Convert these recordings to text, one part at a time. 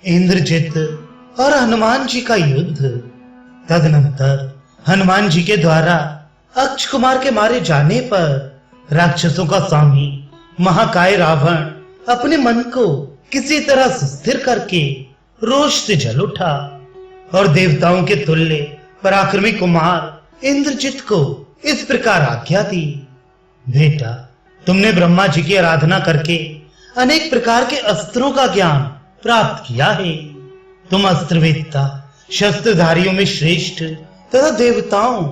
इंद्रजित और हनुमान जी का युद्ध। तदनंतर हनुमान जी के द्वारा अक्ष कुमार के मारे जाने पर राक्षसों का स्वामी महाकाय रावण अपने मन को किसी तरह सुस्थिर करके रोष से जल उठा और देवताओं के तुल्य पराक्रमी कुमार इंद्रजित को इस प्रकार आज्ञा दी, बेटा, तुमने ब्रह्मा जी की आराधना करके अनेक प्रकार के अस्त्रों का ज्ञान प्राप्त किया है। तुम अस्त्रवेत्ता, शस्त्रधारियों में श्रेष्ठ तथा देवताओं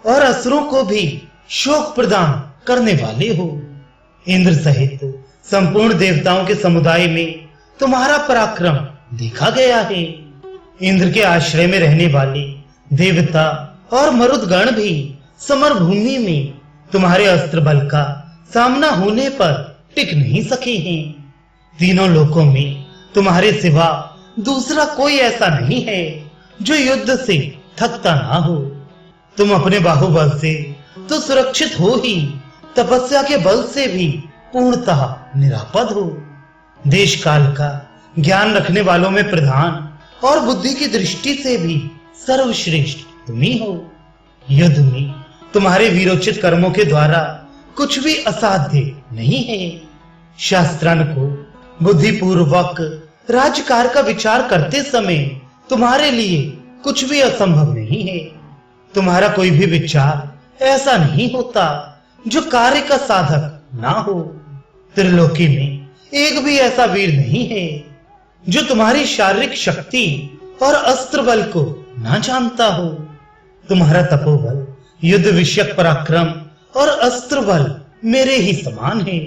और असुरों को भी शोक प्रदान करने वाले हो। इंद्र सहित संपूर्ण देवताओं के समुदाय में तुम्हारा पराक्रम देखा गया है। इंद्र के आश्रय में रहने वाले देवता और मरुदगण भी समर भूमि में तुम्हारे अस्त्र बल का सामना होने पर टिक नहीं सके हैं। तीनों लोकों में तुम्हारे सिवा दूसरा कोई ऐसा नहीं है जो युद्ध से थकता ना हो। तुम अपने बाहुबल से तो सुरक्षित हो ही, तपस्या के बल से भी पूर्णतः निरापद हो। देश काल का ज्ञान रखने वालों में प्रधान और बुद्धि की दृष्टि से भी सर्वश्रेष्ठ तुम ही हो। युद्ध में तुम्हारे वीरोचित कर्मों के द्वारा कुछ भी असाध्य नहीं है। शास्त्रान को बुद्धिपूर्वक राज्यकार का विचार करते समय तुम्हारे लिए कुछ भी असंभव नहीं है। तुम्हारा कोई भी विचार ऐसा नहीं होता जो कार्य का साधक ना हो। त्रिलोकी में एक भी ऐसा वीर नहीं है जो तुम्हारी शारीरिक शक्ति और अस्त्र बल को ना जानता हो। तुम्हारा तपोबल, युद्ध विषयक पराक्रम और अस्त्र बल मेरे ही समान है।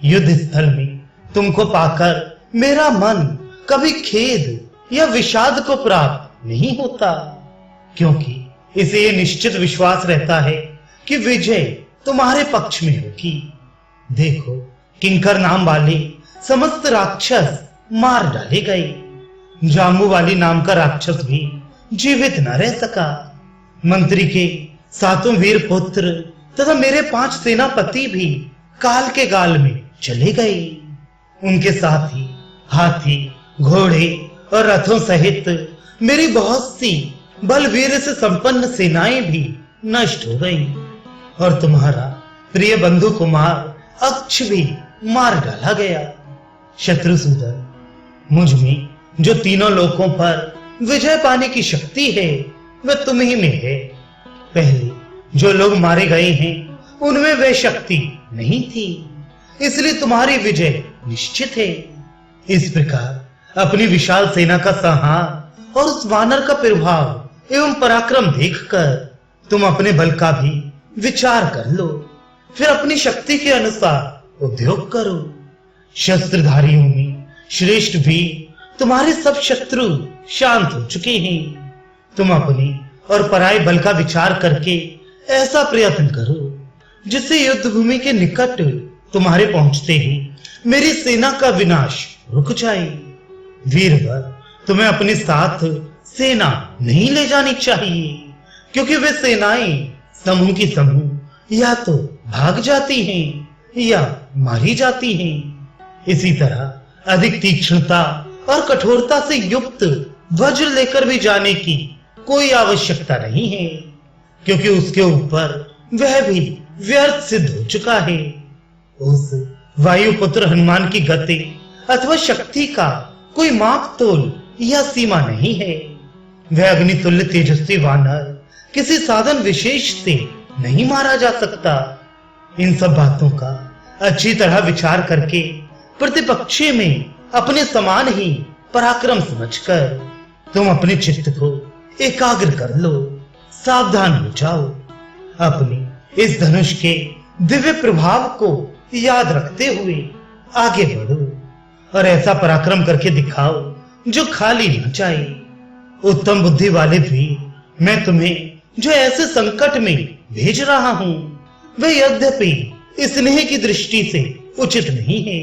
युद्ध स्थल में तुमको पाकर मेरा मन कभी खेद या विषाद को प्राप्त नहीं होता, क्योंकि इसे ये निश्चित विश्वास रहता है कि विजय तुम्हारे पक्ष में होगी। देखो, किंकर नाम वाले समस्त राक्षस मार डाले गए। जाम्बुवाली नाम का राक्षस भी जीवित न रह सका। मंत्री के 7 वीर पुत्र तथा मेरे 5 सेनापति भी काल के गाल में चले गए। उनके साथ ही हाथी, घोड़े और रथों सहित मेरी बहुत सी बलवीर से संपन्न सेनाएं भी नष्ट हो गई और तुम्हारा प्रिय बंधु कुमार अक्ष भी मार डाला गया। शत्रुसूदन, मुझ में जो तीनों लोकों पर विजय पाने की शक्ति है वह तुम ही में है। पहले जो लोग मारे गए हैं उनमें वह शक्ति नहीं थी, इसलिए तुम्हारी विजय निश्चित है। इस प्रकार अपनी विशाल सेना का संहार और उस वानर का प्रभाव एवं पराक्रम देखकर तुम अपने बल का भी विचार कर लो, फिर अपनी शक्ति के अनुसार उद्योग करो। शस्त्रधारियों में श्रेष्ठ भी तुम्हारे सब शत्रु शांत हो चुके हैं। तुम अपने और पराये बल का विचार करके ऐसा प्रयत्न करो जिससे युद्ध भूमि के निकट तुम्हारे पहुंचते ही मेरी सेना का विनाश रुक जाए। वीरवर, तुम्हें अपने साथ सेना नहीं ले जानी चाहिए, क्योंकि वे सेनाएं समूह की समूह या तो भाग जाती हैं या मारी जाती हैं। इसी तरह अधिक तीक्ष्णता और कठोरता से युक्त वज्र लेकर भी जाने की कोई आवश्यकता नहीं है, क्योंकि उसके ऊपर वह भी व्यर्थ सिद्ध हो चुका है। उस वायुपुत्र हनुमान की गति अथवा शक्ति का कोई माप तोल या सीमा नहीं है। वह अग्नितुल्य तेजस्वी वानर किसी साधन विशेष से नहीं मारा जा सकता। इन सब बातों का अच्छी तरह विचार करके प्रतिपक्षी में अपने समान ही पराक्रम समझकर तुम अपने चित्त को एकाग्र कर लो। सावधान हो जाओ। अपने इस धनुष के दिव्य प्रभाव को याद रखते हुए आगे बढ़ो और ऐसा पराक्रम करके दिखाओ जो खाली न जाए। उत्तम बुद्धि वाले भी मैं तुम्हें जो ऐसे संकट में भेज रहा हूं वह यद्यपि स्नेह की दृष्टि से उचित नहीं है,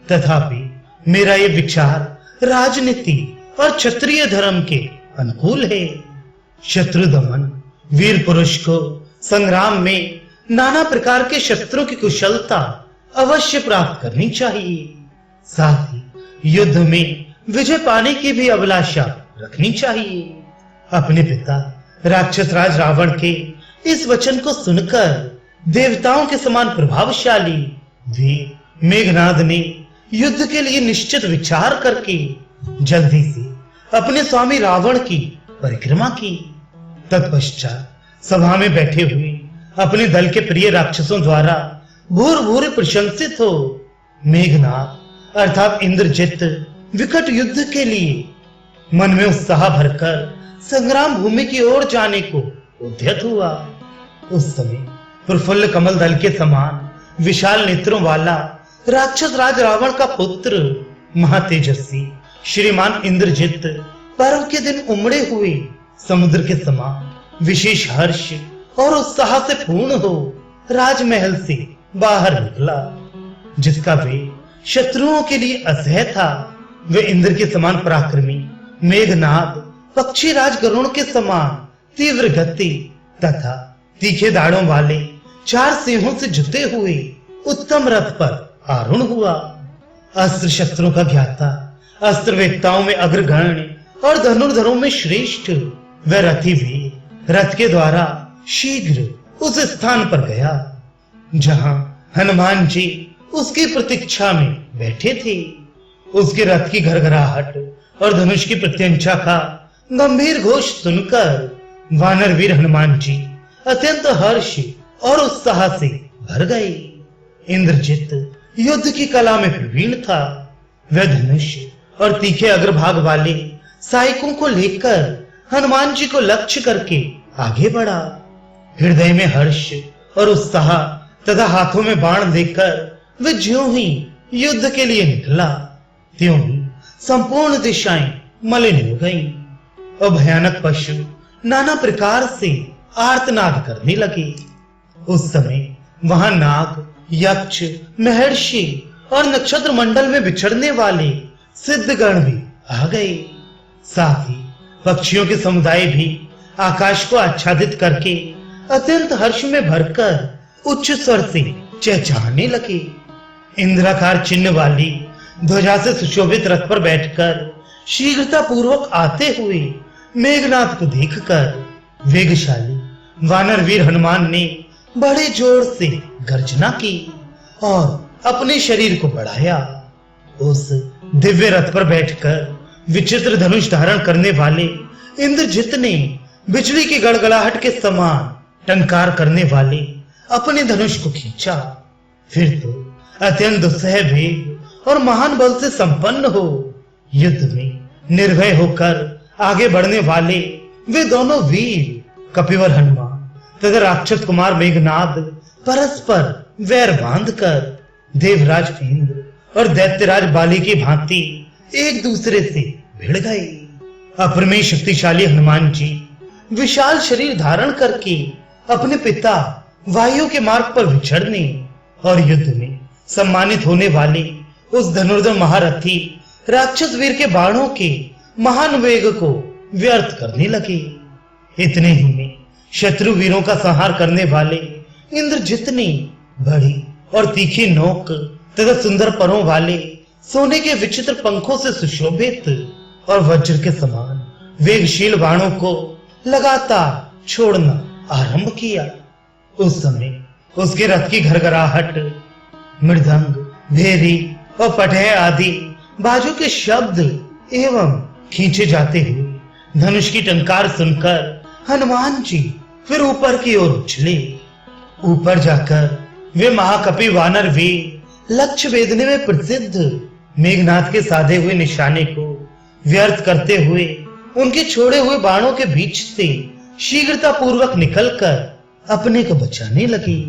तथापि मेरा ये विचार राजनीति और क्षत्रिय धर्म के अनुकूल है। शत्रु दमन, वीर पुरुष को संग्राम में नाना प्रकार के शस्त्रों की कुशलता अवश्य प्राप्त करनी चाहिए। साथ ही युद्ध में विजय पाने की भी अभिलाषा रखनी चाहिए। अपने पिता राक्षस राज रावण के इस वचन को सुनकर देवताओं के समान प्रभावशाली वीर मेघनाद ने युद्ध के लिए निश्चित विचार करके जल्दी से अपने स्वामी रावण की परिक्रमा की। तत्पश्चात सभा में बैठे हुए अपने दल के प्रिय राक्षसों द्वारा भूर भूरे प्रशंसित हो मेघनाद अर्थात इंद्रजित विकट युद्ध के लिए मन में उत्साह भरकर संग्राम भूमि की ओर जाने को उद्यत हुआ। उस समय प्रफुल्ल कमल दल के समान विशाल नेत्रों वाला राक्षस राज रावण का पुत्र महातेजस्वी श्रीमान इंद्रजित पर्व के दिन उमड़े हुए समुद्र के समान विशेष हर्ष और उत्साह से पूर्ण हो राजमहल से बाहर निकला, जिसका वे शत्रुओं के लिए असह्य था। वे इंद्र के समान पराक्रमी मेघनाद पक्षी राज गरुण के समान तीव्र गति तथा तीखे दाढ़ों वाले 4 सिंहों से जुते हुए उत्तम रथ पर आरूढ़ हुआ। अस्त्र शस्त्रों का ज्ञाता, अस्त्र वेत्ताओं में अग्रगण्य और धनुर्धरों में श्रेष्ठ वह रथी भी रथ के द्वारा शीघ्र उस स्थान पर गया जहां हनुमान जी उसकी प्रतीक्षा में बैठे थे। उसके रथ की घरघराहट और धनुष की प्रत्यंचा का गंभीर घोष सुनकर वानर वीर हनुमान जी अत्यंत हर्ष और उत्साह से भर गए। इंद्रजित युद्ध की कला में प्रवीण था। वह धनुष और तीखे अग्रभाग वाले सहायकों को लेकर हनुमान जी को लक्ष्य करके आगे बढ़ा। हृदय में हर्ष और उत्साह तथा हाथों में बाण लेकर वे ज्यों ही युद्ध के लिए निकला त्यों ही संपूर्ण दिशाएं मलिन हो गईं और भयानक पशु नाना प्रकार से आर्तनाद करने लगे। उस समय वहां नाग, यक्ष, महर्षि और नक्षत्र मंडल में विचरने वाले सिद्धगण भी आ गए। साथ ही पक्षियों के समुदाय भी आकाश को आच्छादित करके अत्यंत हर्ष में भरकर उच्च स्वर से चहचहाने लगे। इंद्राकार चिन्ह वाली ध्वजा से सुशोभित रथ पर बैठकर शीघ्रता पूर्वक आते हुए मेघनाद को देखकर वेगशाली वानर वीर हनुमान ने बड़े जोर से गर्जना की और अपने शरीर को बढ़ाया। उस दिव्य रथ पर बैठकर विचित्र धनुष धारण करने वाले इंद्रजित ने बिजली की गड़गड़ाहट के समान टंकार करने वाले अपने धनुष को खींचा। फिर तो अत्यंत दुस्सह वेग और महान बल से संपन्न हो युद्ध में निर्भय होकर आगे बढ़ने वाले वे दोनों वीर कपिवर हनुमान तथा राक्षस कुमार मेघनाद परस्पर वैर बांधकर देवराज इंद्र और दैत्यराज बाली की भांति एक दूसरे से भिड़ गए। अपरमेय शक्तिशाली हनुमान जी विशाल शरीर धारण करके अपने पिता वायु के मार्ग पर विचरने और युद्ध में सम्मानित होने वाले उस धनुर्धर महारथी राक्षस वीर के बाणों के महान वेग को व्यर्थ करने लगे। इतने ही में शत्रु वीरों का संहार करने वाले इंद्रजित ने बड़ी और तीखी नोक तथा सुंदर परों वाले सोने के विचित्र पंखों से सुशोभित और वज्र के समान वेगशील बाणों को लगातार छोड़ना आरंभ किया। उस समय उसके रथ की घरघराहट, मृदंग, भेरी और पटह आदि बाजों के शब्द एवं खींचे जाते हुए धनुष की टंकार सुनकर हनुमान जी फिर ऊपर की ओर उछले। ऊपर जाकर वे महाकपि वानर वीर लक्ष्य वेदने में प्रसिद्ध मेघनाद के साधे हुए निशाने को व्यर्थ करते हुए उनके छोड़े हुए बाणों के बीच से शीघ्रता पूर्वक निकलकर अपने को बचाने लगी।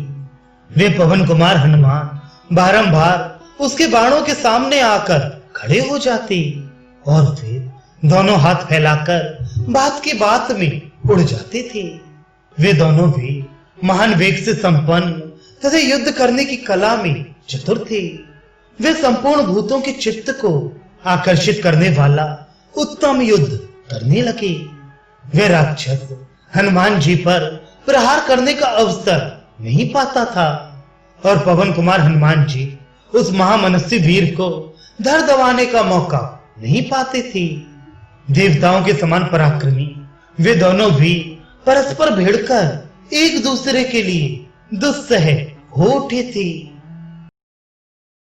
वे पवन कुमार हनुमान बारंबार उसके बाणों के सामने आकर खड़े हो जाते और फिर दोनों हाथ फैलाकर बात की बात में उड़ जाते थे। वे दोनों भी महान वेग से संपन्न तथा युद्ध करने की कला में चतुर थे। वे संपूर्ण भूतों के चित्त को आकर्षित करने वाला उत्तम युद्ध करने लगे। वे राक्षस हनुमान जी पर प्रहार करने का अवसर नहीं पाता था और पवन कुमार हनुमान जी उस महामनस्वी वीर को धर दबाने का मौका नहीं पाते थे। देवताओं के समान पराक्रमी वे दोनों भी परस्पर भिड़कर एक दूसरे के लिए दुस्सह हो उठे थे।